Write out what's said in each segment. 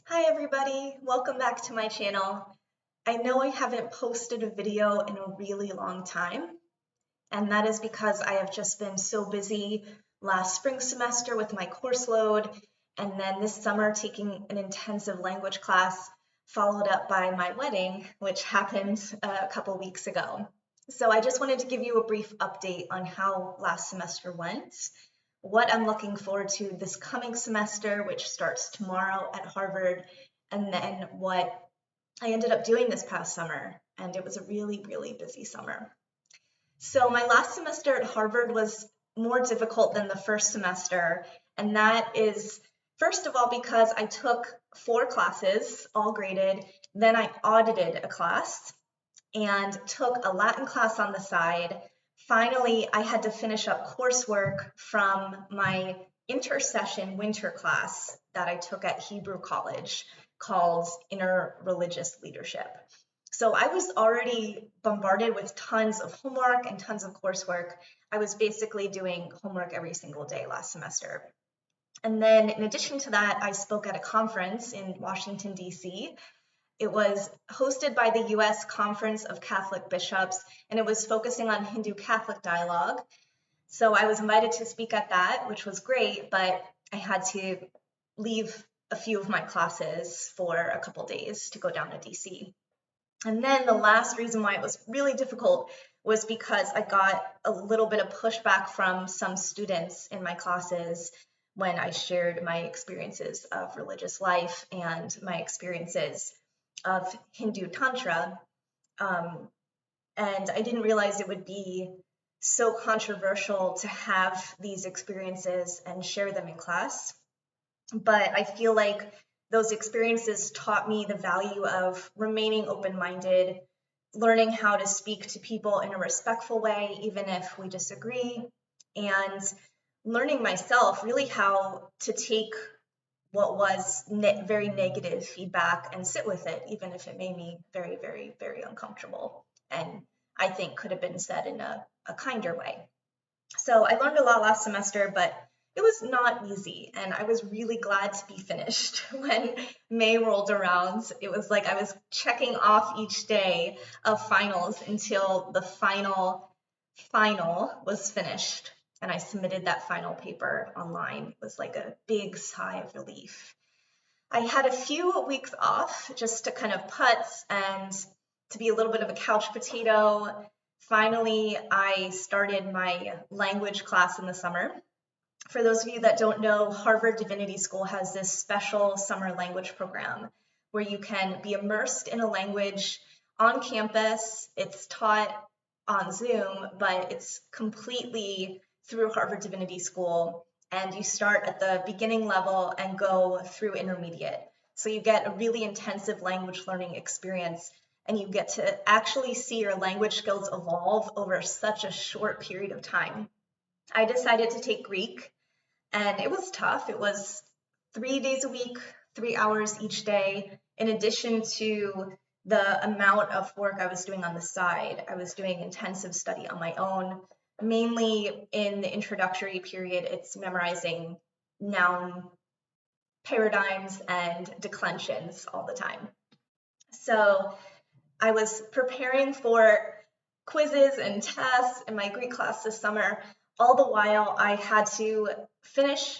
Hi everybody, welcome back to my channel. I know I haven't posted a video in a really long time, and that is because I have just been so busy last spring semester with my course load, and then this summer taking an intensive language class, followed up by my wedding, which happened a couple weeks ago. So I just wanted to give you a brief update on how last semester went, what I'm looking forward to this coming semester, which starts tomorrow at Harvard, and then what I ended up doing this past summer. And it was a really, really busy summer. So my last semester at Harvard was more difficult than the first semester, and that is first of all because I took 4 classes, all graded, then I audited a class and took a Latin class on the side. Finally, I had to finish up coursework from my intersession winter class that I took at Hebrew College called Interreligious Leadership. So I was already bombarded with tons of homework and tons of coursework. I was basically doing homework every single day last semester. And then in addition to that, I spoke at a conference in Washington, D.C. It was hosted by the U.S. Conference of Catholic Bishops, and it was focusing on Hindu-Catholic dialogue. So I was invited to speak at that, which was great, but I had to leave a few of my classes for a couple days to go down to DC. And then the last reason why it was really difficult was because I got a little bit of pushback from some students in my classes when I shared my experiences of religious life and my experiences of Hindu Tantra. And I didn't realize it would be so controversial to have these experiences and share them in class. But I feel like those experiences taught me the value of remaining open-minded, learning how to speak to people in a respectful way, even if we disagree, and learning myself really how to take what was very negative feedback and sit with it, even if it made me very, very, very uncomfortable. And I think could have been said in a kinder way. So I learned a lot last semester, but it was not easy. And I was really glad to be finished when May rolled around. It was like I was checking off each day of finals until the final was finished. And I submitted that final paper online. It was like a big sigh of relief. I had a few weeks off just to kind of putz and to be a little bit of a couch potato. Finally, I started my language class in the summer. For those of you that don't know, Harvard Divinity School has this special summer language program where you can be immersed in a language on campus. It's taught on Zoom, but it's completely through Harvard Divinity School, and you start at the beginning level and go through intermediate. So you get a really intensive language learning experience, and you get to actually see your language skills evolve over such a short period of time. I decided to take Greek, and it was tough. It was 3 days a week, 3 hours each day, in addition to the amount of work I was doing on the side. I was doing intensive study on my own. Mainly in the introductory period, it's memorizing noun paradigms and declensions all the time. So I was preparing for quizzes and tests in my Greek class this summer. All the while, I had to finish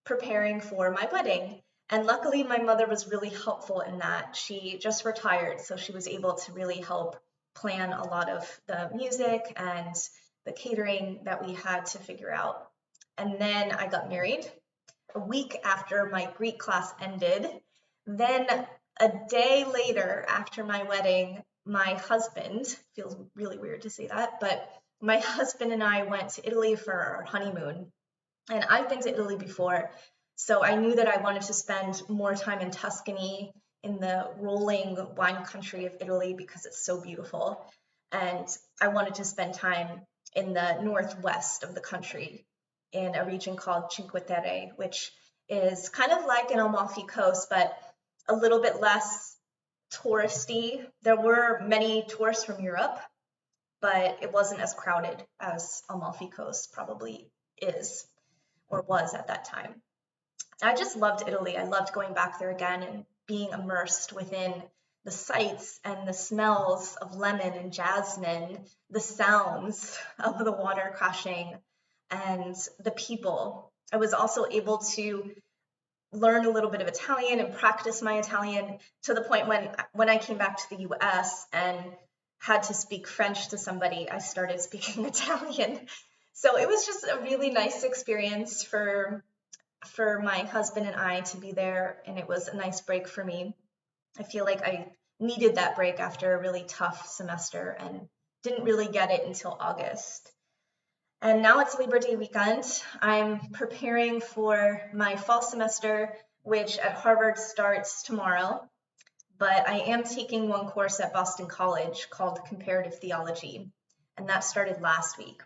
preparing for my wedding. And luckily, my mother was really helpful in that. She just retired, so she was able to really help plan a lot of the music and the catering that we had to figure out. And then I got married a week after my Greek class ended. Then a day later after my wedding, my husband, feels really weird to say that, but my husband and I went to Italy for our honeymoon. And I've been to Italy before, so I knew that I wanted to spend more time in Tuscany, in the rolling wine country of Italy, because it's so beautiful. And I wanted to spend time in the northwest of the country in a region called Cinque Terre, which is kind of like an Amalfi Coast, but a little bit less touristy. There were many tourists from Europe, but it wasn't as crowded as Amalfi Coast probably is or was at that time. I just loved Italy. I loved going back there again and being immersed within the sights and the smells of lemon and jasmine, the sounds of the water crashing, and the people. I was also able to learn a little bit of Italian and practice my Italian to the point when I came back to the US and had to speak French to somebody, I started speaking Italian. So it was just a really nice experience for my husband and I to be there, and it was a nice break for me. I feel like I needed that break after a really tough semester and didn't really get it until August. And now it's Labor Day weekend. I'm preparing for my fall semester, which at Harvard starts tomorrow. But I am taking one course at Boston College called Comparative Theology, and that started last week.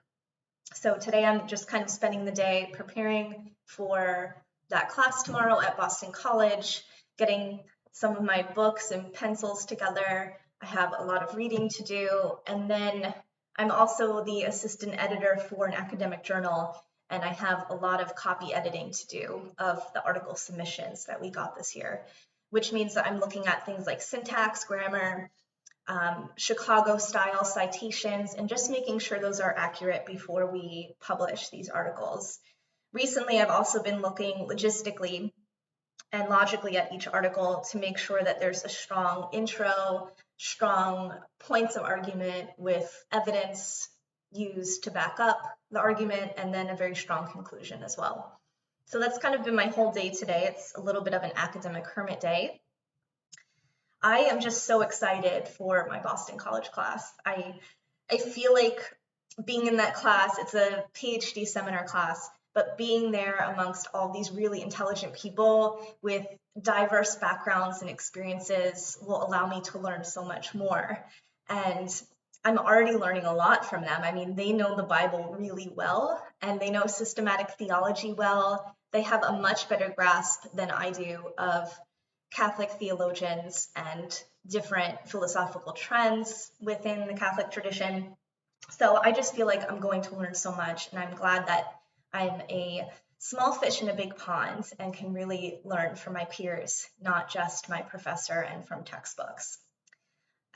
So today I'm just kind of spending the day preparing for that class tomorrow at Boston College, getting some of my books and pencils together. I have a lot of reading to do, and then I'm also the assistant editor for an academic journal, and I have a lot of copy editing to do of the article submissions that we got this year, which means that I'm looking at things like syntax, grammar, Chicago-style citations, and just making sure those are accurate before we publish these articles. Recently, I've also been looking logistically and logically at each article to make sure that there's a strong intro, strong points of argument with evidence used to back up the argument, and then a very strong conclusion as well. So that's kind of been my whole day today. It's a little bit of an academic hermit day. I am just so excited for my Boston College class. I feel like being in that class, it's a PhD seminar class, but being there amongst all these really intelligent people with diverse backgrounds and experiences will allow me to learn so much more. And I'm already learning a lot from them. I mean, they know the Bible really well, and they know systematic theology well. They have a much better grasp than I do of Catholic theologians and different philosophical trends within the Catholic tradition. So I just feel like I'm going to learn so much, and I'm glad that I'm a small fish in a big pond and can really learn from my peers, not just my professor and from textbooks.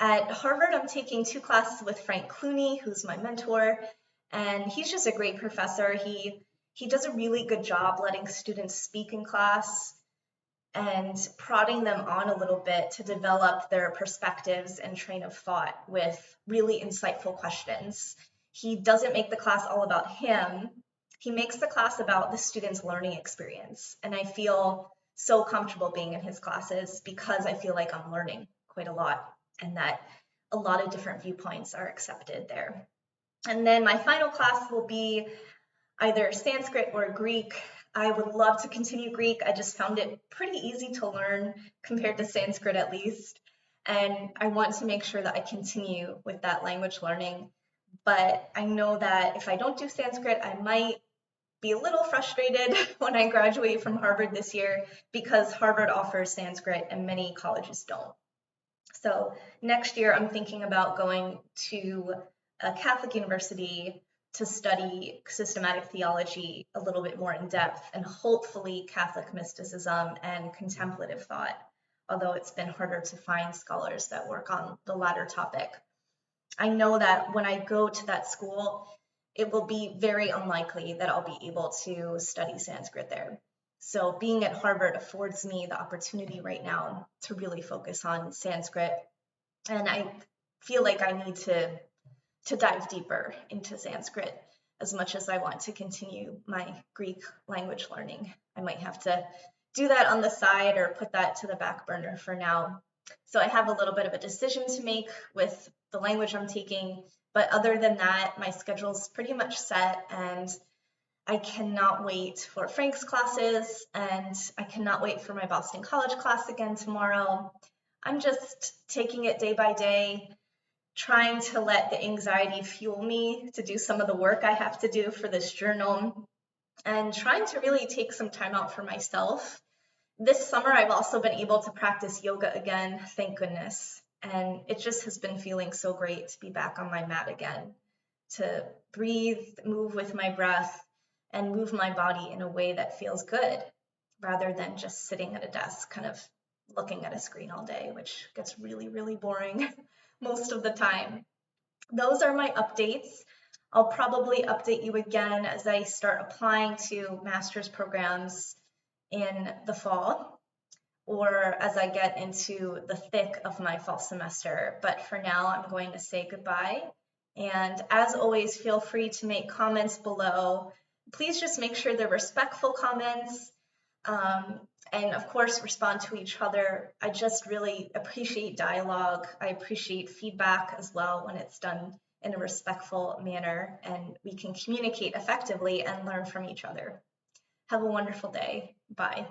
At Harvard, I'm taking 2 classes with Frank Clooney, who's my mentor, and he's just a great professor. He does a really good job letting students speak in class and prodding them on a little bit to develop their perspectives and train of thought with really insightful questions. He doesn't make the class all about him. He makes the class about the student's learning experience. And I feel so comfortable being in his classes because I feel like I'm learning quite a lot and that a lot of different viewpoints are accepted there. And then my final class will be either Sanskrit or Greek. I would love to continue Greek. I just found it pretty easy to learn compared to Sanskrit at least. And I want to make sure that I continue with that language learning. But I know that if I don't do Sanskrit, I might be a little frustrated when I graduate from Harvard this year because Harvard offers Sanskrit and many colleges don't. So next year, I'm thinking about going to a Catholic university to study systematic theology a little bit more in depth and hopefully Catholic mysticism and contemplative thought, although it's been harder to find scholars that work on the latter topic. I know that when I go to that school, it will be very unlikely that I'll be able to study Sanskrit there. So being at Harvard affords me the opportunity right now to really focus on Sanskrit. And I feel like I need to dive deeper into Sanskrit as much as I want to continue my Greek language learning. I might have to do that on the side or put that to the back burner for now. So I have a little bit of a decision to make with the language I'm taking, but other than that, my schedule's pretty much set, and I cannot wait for Frank's classes, and I cannot wait for my Boston College class again tomorrow. I'm just taking it day by day, trying to let the anxiety fuel me to do some of the work I have to do for this journal, and trying to really take some time out for myself. This summer, I've also been able to practice yoga again, thank goodness. And it just has been feeling so great to be back on my mat again, to breathe, move with my breath, and move my body in a way that feels good, rather than just sitting at a desk kind of looking at a screen all day, which gets really, really boring most of the time. Those are my updates. I'll probably update you again as I start applying to master's programs in the fall, or as I get into the thick of my fall semester. But for now, I'm going to say goodbye. And as always, feel free to make comments below. Please just make sure they're respectful comments. And of course, respond to each other. I just really appreciate dialogue. I appreciate feedback as well when it's done in a respectful manner, and we can communicate effectively and learn from each other. Have a wonderful day. Bye.